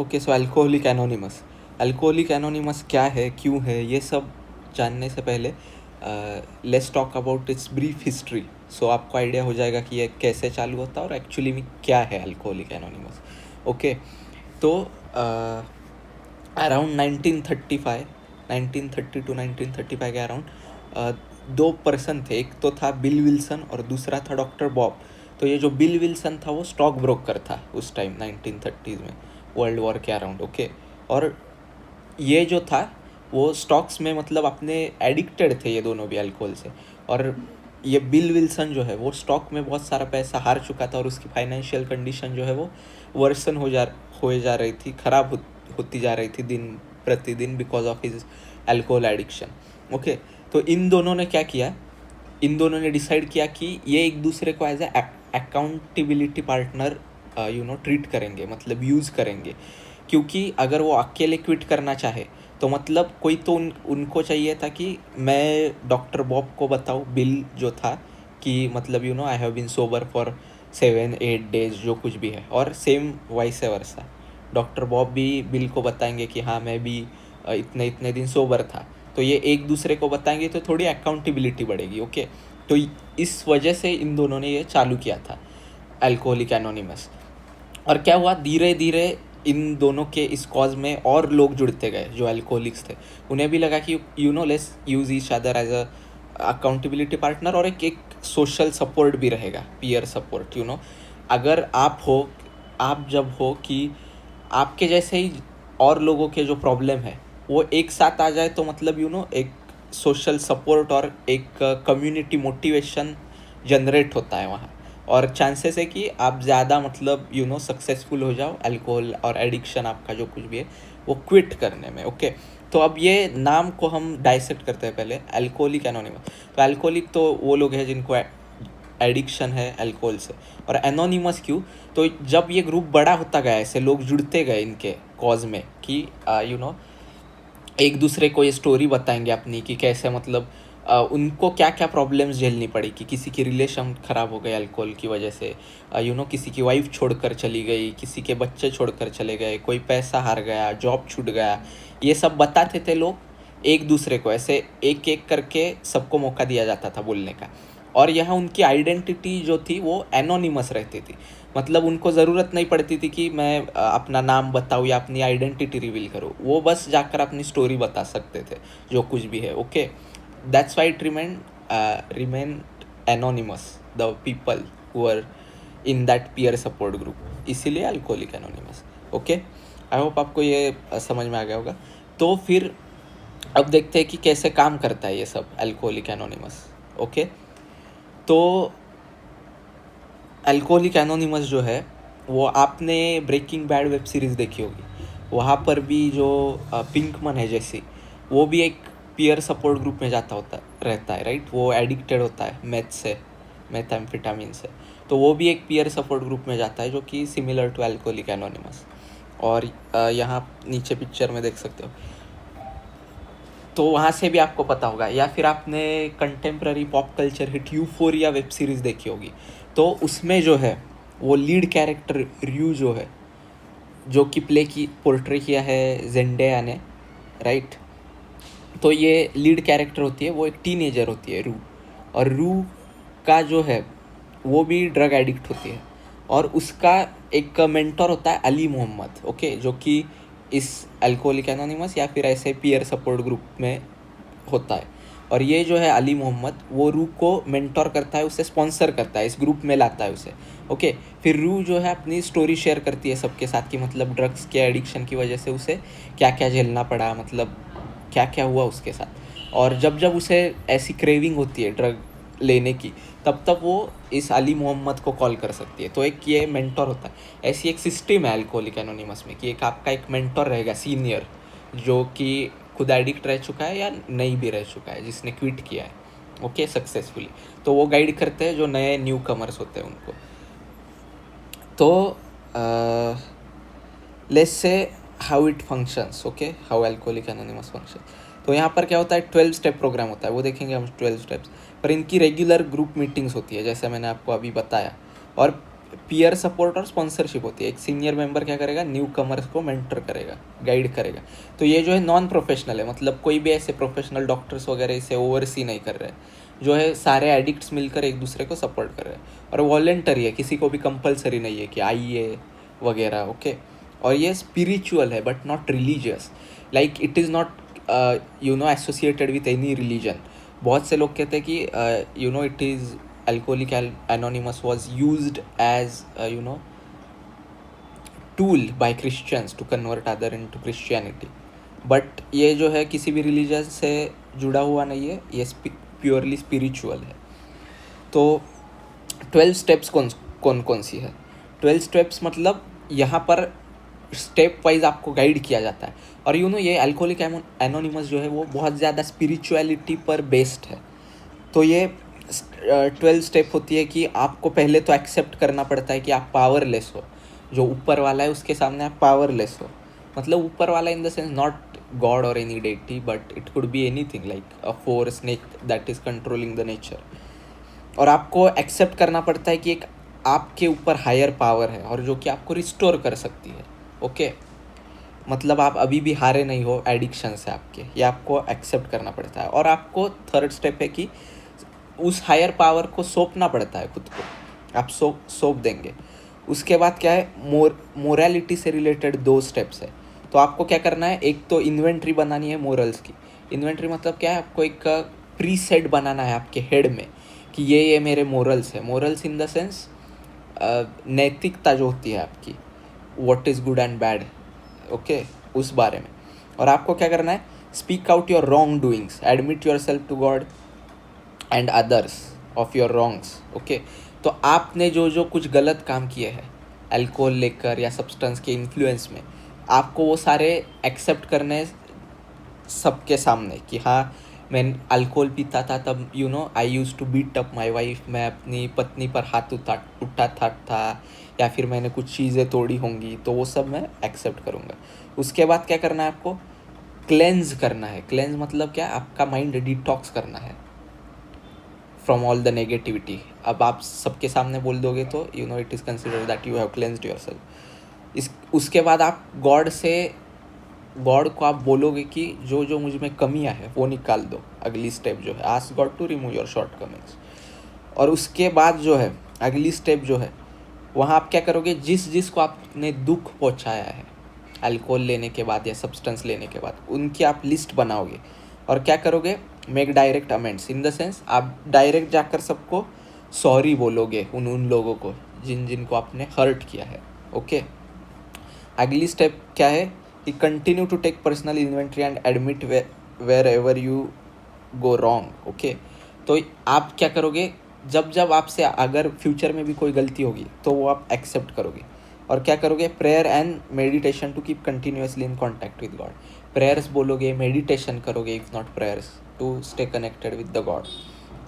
Okay, सो alcoholic anonymous क्या है, क्यों है, ये सब जानने से पहले let's talk about its brief history. So आपको आइडिया हो जाएगा कि ये कैसे चालू होता है और एक्चुअली में क्या है अल्कोहलिक एनोनिमस। ओके, तो अराउंड 1930 टू 1935 के अराउंड दो पर्सन थे। एक तो था बिल विल्सन और दूसरा था डॉक्टर बॉब। तो ये जो बिल विल्सन था वो स्टॉक ब्रोकर था उस टाइम 1930s में, वर्ल्ड वॉर के अराउंड। ओके, और ये जो था वो स्टॉक्स में मतलब अपने एडिक्टेड थे ये दोनों भी अल्कोहल से। और ये बिल विल्सन जो है वो स्टॉक में बहुत सारा पैसा हार चुका था और उसकी फाइनेंशियल कंडीशन जो है वो वर्सन हो जा रही थी, ख़राब होती जा रही थी दिन प्रतिदिन because of his alcohol addiction. Okay, तो इन दोनों ने क्या किया, इन दोनों ने डिसाइड किया कि ये एक दूसरे को as a accountability partner treat करेंगे, मतलब यूज़ करेंगे। क्योंकि अगर वो अकेले क्विट करना चाहे तो मतलब कोई तो उनको चाहिए था कि मैं डॉक्टर बॉब को बताऊँ, बिल जो था, कि मतलब I have been sober for 7-8 days जो कुछ भी है, और same vice versa doctor Bob भी बिल को बताएंगे कि हाँ मैं भी इतने इतने दिन सोबर था। तो ये एक दूसरे को बताएंगे तो थोड़ी अकाउंटेबिलिटी बढ़ेगी। ओके, तो इस वजह से इन दोनों ने ये चालू किया था अल्कोहलिक एनोनिमस। और क्या हुआ, धीरे धीरे इन दोनों के इस कॉज में और लोग जुड़ते गए जो अल्कोहलिक्स थे। उन्हें भी लगा कि let's use each other as a accountability partner, और एक सोशल सपोर्ट भी रहेगा, पीयर सपोर्ट। अगर आप जब हो कि आपके जैसे ही और लोगों के जो प्रॉब्लम है वो एक साथ आ जाए तो मतलब एक सोशल सपोर्ट और एक कम्युनिटी मोटिवेशन जनरेट होता है वहाँ। और चांसेस है कि आप ज़्यादा मतलब सक्सेसफुल हो जाओ अल्कोहल और एडिक्शन आपका जो कुछ भी है वो क्विट करने में। ओके, तो अब ये नाम को हम डाइसेक्ट करते हैं पहले, अल्कोहलिक एनोनिमस। तो अल्कोहलिक तो वो लोग हैं जिनको एडिक्शन है अल्कोहल से। और एनोनिमस क्यों, तो जब ये ग्रुप बड़ा होता गया, ऐसे लोग जुड़ते गए इनके कॉज में कि एक दूसरे को ये स्टोरी बताएंगे अपनी कि कैसे मतलब उनको क्या क्या प्रॉब्लम्स झेलनी पड़ी, कि किसी की रिलेशन ख़राब हो गए अल्कोहल की वजह से, किसी की वाइफ छोड़कर चली गई, किसी के बच्चे छोड़कर चले गए, कोई पैसा हार गया, जॉब छूट गया। ये सब बताते थे लोग एक दूसरे को, ऐसे एक एक करके सबको मौका दिया जाता था बोलने का। और यहाँ उनकी आइडेंटिटी जो थी वो एनोनिमस रहती थी, मतलब उनको ज़रूरत नहीं पड़ती थी कि मैं अपना नाम बताऊँ या अपनी आइडेंटिटी रिवील करूँ, वो बस जाकर अपनी स्टोरी बता सकते थे जो कुछ भी है। Okay, that's why it remain anonymous, the people who are in that peer support group, इसीलिए alcoholic anonymous. Okay, I hope आपको ये समझ में आ गया होगा। तो फिर अब देखते हैं कि कैसे काम करता है ये सब अल्कोहलिक एनोनिमस। ओके, तो अल्कोहलिक एनोनिमस जो है वो आपने ब्रेकिंग बैड वेब सीरीज़ देखी होगी, वहाँ पर भी जो पिंकमन है जैसी, वो भी एक पीयर सपोर्ट ग्रुप में रहता है, राइट। वो एडिक्टेड होता है मेथाम्फेटामिन से, तो वो भी एक पीयर सपोर्ट ग्रुप में जाता है जो कि सिमिलर टू अल्कोहलिक एनोनिमस। और यहाँ नीचे पिक्चर में देख सकते हो, तो वहाँ से भी आपको पता होगा। या फिर आपने contemporary pop culture hit euphoria web series देखी होगी, तो उसमें जो है वो लीड कैरेक्टर रियू जो है, जो कि पोर्ट्रे किया है जेंडेया ने, राइट। तो ये लीड कैरेक्टर होती है, वो एक टीनेजर होती है रू, और रू का जो है वो भी ड्रग एडिक्ट होती है, और उसका एक मेंटर होता है अली मोहम्मद। ओके, जो कि इस अल्कोहलिक एनोनिमस या फिर ऐसे पीयर सपोर्ट ग्रुप में होता है। और ये जो है अली मोहम्मद, वो रू को मेंटोर करता है, उसे स्पॉन्सर करता है, इस ग्रुप में लाता है उसे। ओके, फिर रू जो है अपनी स्टोरी शेयर करती है सबके साथ कि मतलब ड्रग्स के एडिक्शन की वजह से उसे क्या क्या झेलना पड़ा, मतलब क्या क्या हुआ उसके साथ। और जब जब उसे ऐसी क्रेविंग होती है ड्रग लेने की, तब तब वो इस अली मोहम्मद को कॉल कर सकती है। तो एक ये मेंटोर होता है, ऐसी एक सिस्टम है अल्कोहलिक एनोनिमस में कि एक आपका एक मेंटोर रहेगा सीनियर, जो कि खुद एडिक्ट रह चुका है या नहीं भी रह चुका है, जिसने क्विट किया है ओके सक्सेसफुली। तो वो गाइड करते हैं जो नए न्यू कमर्स होते हैं उनको। तो let's say how it functions, okay, how alcoholic anonymous function. तो यहाँ पर क्या होता है, 12 स्टेप प्रोग्राम होता है, वो देखेंगे हम 12 स्टेप्स। पर इनकी रेगुलर ग्रुप मीटिंग्स होती है जैसे मैंने आपको अभी बताया। और पीयर सपोर्ट और स्पॉन्सरशिप होती है। एक सीनियर मेंबर क्या करेगा, न्यू कमर्स को मेंटर करेगा, गाइड करेगा। तो ये जो है नॉन प्रोफेशनल है, मतलब कोई भी ऐसे प्रोफेशनल डॉक्टर्स वगैरह इसे ओवरसी नहीं कर रहे हैं, जो है सारे एडिक्ट्स मिलकर एक दूसरे को सपोर्ट कर रहे हैं। और वॉलेंटरी है, किसी को भी कंपलसरी नहीं है कि आइए वगैरह, ओके। और ये स्पिरिचुअल है but not religious, like it is not associated with any religion. बहुत से लोग कहते हैं कि it is Alcoholic Anonymous was used as tool by Christians to convert other into Christianity, but ये जो है किसी भी रिलीजन से जुड़ा हुआ नहीं है, ये प्योरली स्पिरिचुअल है। तो 12 स्टेप्स कौन कौन सी है? 12 स्टेप्स मतलब यहाँ पर स्टेप वाइज आपको गाइड किया जाता है। और ये अल्कोहलिक एनोनिमस जो है वो बहुत ज़्यादा स्पिरिचुअलिटी पर बेस्ड है। तो ये 12 स्टेप होती है कि आपको पहले तो एक्सेप्ट करना पड़ता है कि आप पावरलेस हो, जो ऊपर वाला है उसके सामने आप पावरलेस हो। मतलब ऊपर वाला in the sense not God और any deity, but it could be anything like a force, snake that is controlling the nature. और आपको एक्सेप्ट करना पड़ता है कि एक आपके ऊपर हायर पावर है और जो कि आपको रिस्टोर कर सकती है, ओके। मतलब आप अभी भी हारे नहीं हो एडिक्शन से आपके, ये आपको एक्सेप्ट करना पड़ता है। और आपको थर्ड स्टेप है कि उस हायर पावर को सौंपना पड़ता है खुद को, आप सौंप देंगे। उसके बाद क्या है, मोरालिटी से रिलेटेड 2 स्टेप्स है। तो आपको क्या करना है, एक तो इन्वेंट्री बनानी है मोरल्स की। इन्वेंट्री मतलब क्या है, आपको एक प्री सेट बनाना है आपके हेड में कि ये मेरे मोरल्स है। मोरल्स इन द सेंस नैतिकता जो होती है आपकी, what is good and bad, okay, उस बारे में। और आपको क्या करना है, speak out your wrongdoings, admit yourself to God and others of your wrongs, okay. तो आपने जो जो कुछ गलत काम किए हैं अल्कोहल लेकर या सब्सटेंस के इन्फ्लुएंस में, आपको वो सारे एक्सेप्ट करने सबके सामने कि हाँ, मैं अल्कोहल पीता था तब I used to beat up my wife, मैं अपनी पत्नी पर हाथ उठाता था, या फिर मैंने कुछ चीज़ें तोड़ी होंगी, तो वो सब मैं एक्सेप्ट करूँगा। उसके बाद क्या करना है, आपको क्लेंज करना है। क्लेंज मतलब क्या, आपका माइंड डिटॉक्स करना है फ्रॉम ऑल द नेगेटिविटी। अब आप सबके सामने बोल दोगे तो it is consider that you have clenched yourself. उसके बाद आप गॉड को आप बोलोगे कि जो जो मुझ में कमियां है वो निकाल दो। अगली स्टेप जो है, ask God to remove your shortcomings. और उसके बाद जो है अगली स्टेप जो है, वहाँ आप क्या करोगे, जिस को आपने दुख पहुँचाया है अल्कोहल लेने के बाद या सब्सटेंस लेने के बाद, उनकी आप लिस्ट बनाओगे। और क्या करोगे, make direct amends, in the sense आप डायरेक्ट जाकर सबको सॉरी बोलोगे, उन लोगों को जिनको आपने हर्ट किया है, ओके। अगली स्टेप क्या है कि continue to take personal inventory and admit wherever you go wrong, okay. तो आप क्या करोगे, जब आपसे अगर फ्यूचर में भी कोई गलती होगी तो वो आप एक्सेप्ट करोगे। और क्या करोगे, prayer and meditation to keep continuously in contact with God. Prayers बोलोगे, मेडिटेशन करोगे, if not prayers, to stay connected with the God.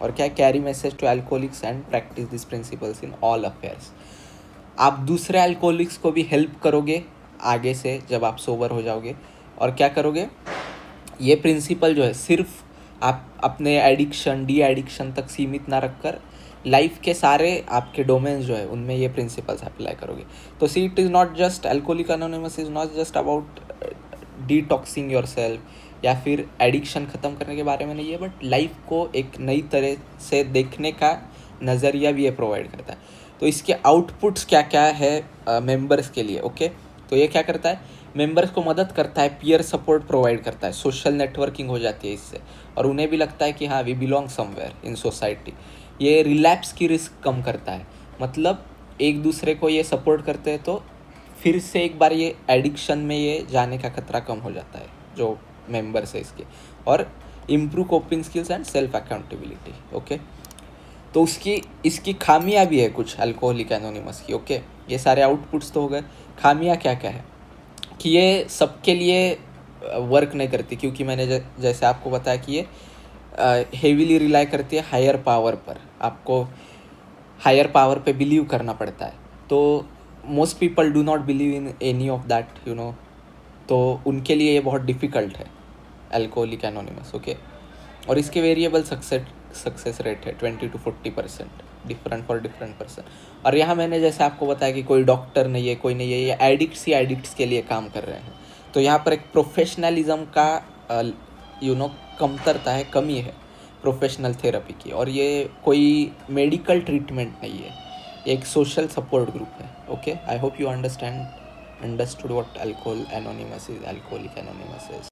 और क्या, carry message to alcoholics and practice this principles in all affairs. आप दूसरे alcoholics को भी help करोगे आगे से जब आप सोबर हो जाओगे। और क्या करोगे, ये प्रिंसिपल जो है सिर्फ आप अपने एडिक्शन डी एडिक्शन तक सीमित ना रखकर लाइफ के सारे आपके डोमेन्स जो है उनमें ये प्रिंसिपल्स अप्लाई करोगे। तो see, it is not just, alcoholic anonymous is not just about detoxing yourself या फिर एडिक्शन ख़त्म करने के बारे में नहीं है, बट लाइफ को एक नई तरह से देखने का नज़रिया भी ये प्रोवाइड करता है। तो इसके आउटपुट्स क्या क्या है मेंबर्स के लिए, ओके। तो ये क्या करता है, मेंबर्स को मदद करता है, पीयर सपोर्ट प्रोवाइड करता है, सोशल नेटवर्किंग हो जाती है इससे, और उन्हें भी लगता है कि हाँ, we belong somewhere in society. ये रिलैप्स की रिस्क कम करता है, मतलब एक दूसरे को ये सपोर्ट करते हैं तो फिर से एक बार ये एडिक्शन में ये जाने का खतरा कम हो जाता है जो मेंबर्स है इसके। और improve coping skills and self accountability, okay. तो इसकी खामियां भी है कुछ अल्कोहलिक एनोनिमस की, ओके। ये सारे आउटपुट्स तो हो गए, खामियां क्या क्या है कि ये सबके लिए वर्क नहीं करती, क्योंकि मैंने जैसे आपको बताया कि ये हेवीली रिलाई करती है हायर पावर पर। आपको हायर पावर पे बिलीव करना पड़ता है। तो most people do not believe in any of that, तो उनके लिए ये बहुत डिफ़िकल्ट है अल्कोहलिक एनोनिमस, ओके। और इसके वेरिएबल सक्सेस रेट है 20 to 40%। Different for different person. और यहाँ मैंने जैसे आपको बताया कि कोई डॉक्टर नहीं है, कोई नहीं है, ये एडिक्ट्स ही एडिक्ट्स के लिए काम कर रहे हैं। तो यहाँ पर एक प्रोफेशनलिज्म का कमतरता है, कमी है प्रोफेशनल थेरेपी की। और ये कोई मेडिकल ट्रीटमेंट नहीं है, ये एक सोशल सपोर्ट ग्रुप है। Okay, I hope you understood what alcohol anonymous is, alcoholic anonymous is.